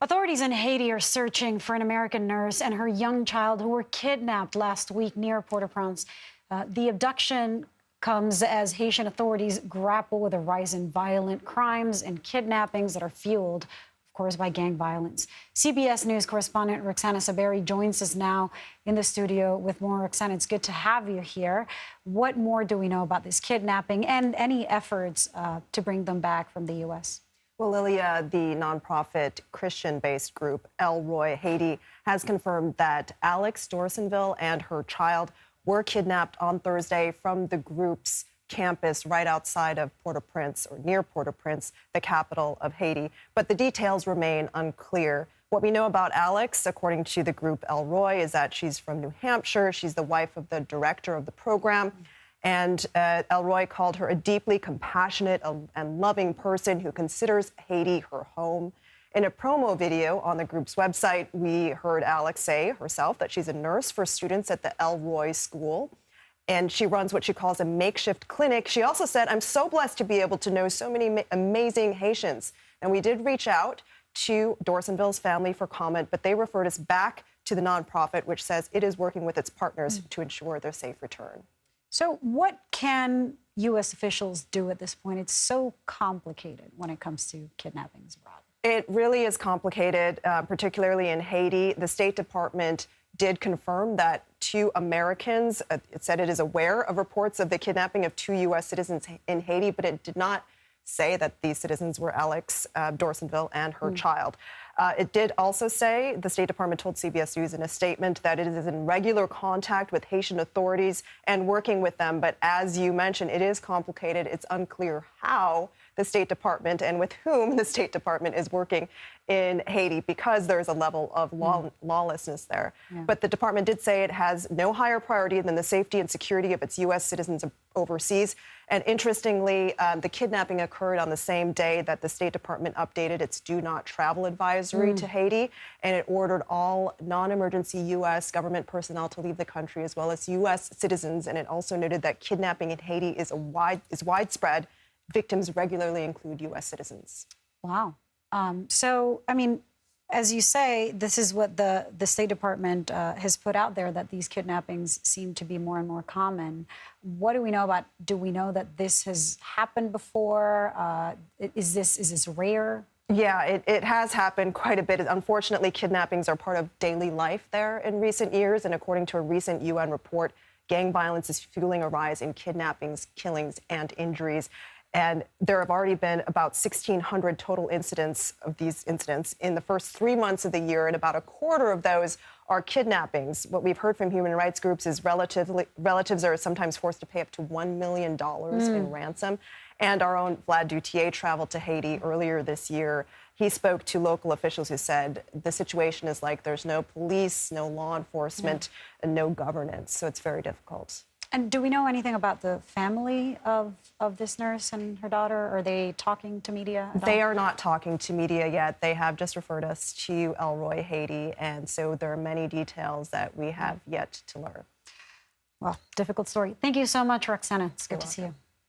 Authorities in Haiti are searching for an American nurse and her young child who were kidnapped last week near Port-au-Prince. The abduction comes as Haitian authorities grapple with a rise in violent crimes and kidnappings that are fueled, of course, by gang violence. CBS News correspondent Roxana Saberi joins us now in the studio with more. Roxana, it's good to have you here. What more do we know about this kidnapping and any efforts to bring them back from the U.S.? Well, Lilia, the nonprofit Christian-based group El Roy Haiti has confirmed that Alex Dorsonville and her child were kidnapped on Thursday from the group's campus right outside of Port-au-Prince, or near Port-au-Prince, the capital of Haiti. But the details remain unclear. What we know about Alex, according to the group El Roy, is that she's from New Hampshire. She's the wife of the director of the program. And El Roy called her a deeply compassionate and loving person who considers Haiti her home. In a promo video on the group's website, we heard Alex say herself that she's a nurse for students at the El Roy school, and she runs what she calls a makeshift clinic. She also said, "I'm so blessed to be able to know so many amazing Haitians." And we did reach out to Dorsonville's family for comment, but they referred us back to the nonprofit, which says it is working with its partners to ensure their safe return. So what can U.S. officials do at this point? It's so complicated when it comes to kidnappings abroad. It really is complicated, particularly in Haiti. The State Department did confirm that 2 Americans, it said it is aware of reports of the kidnapping of 2 U.S. citizens in Haiti, but it did not say that these citizens were Alex Dorsonville and her child. It did also say, the State Department told CBS News in a statement, that it is in regular contact with Haitian authorities and working with them. But as you mentioned, it is complicated. It's unclear how the State Department and with whom the State Department is working in Haiti, because there's a level of lawlessness there. Yeah. But the department did say it has no higher priority than the safety and security of its U.S. citizens overseas. And interestingly, the kidnapping occurred on the same day that the State Department updated its do not travel advisory to Haiti, and it ordered all non-emergency U.S. government personnel to leave the country, as well as U.S. citizens. And it also noted that kidnapping in Haiti is widespread. Victims regularly include U.S. citizens. Wow. So, I mean, as you say, this is what the State Department has put out there, that these kidnappings seem to be more and more common. What do we know about, do we know that this has happened before? Is this rare? Yeah, it has happened quite a bit. Unfortunately, kidnappings are part of daily life there in recent years. And according to a recent UN report, gang violence is fueling a rise in kidnappings, killings, and injuries. And there have already been about 1,600 total incidents of these incidents in the first 3 months of the year, and about a quarter of those are kidnappings. What we've heard from human rights groups is relatives are sometimes forced to pay up to $1 million in ransom. And our own Vlad Dutier traveled to Haiti earlier this year. He spoke to local officials who said the situation is like there's no police, no law enforcement, and no governance. So it's very difficult. And do we know anything about the family of this nurse and her daughter? Are they talking to media at all? They are not talking to media yet. They have just referred us to El Roy Haiti, and so there are many details that we have yet to learn. Well, difficult story. Thank you so much, Roxana. It's good to see you.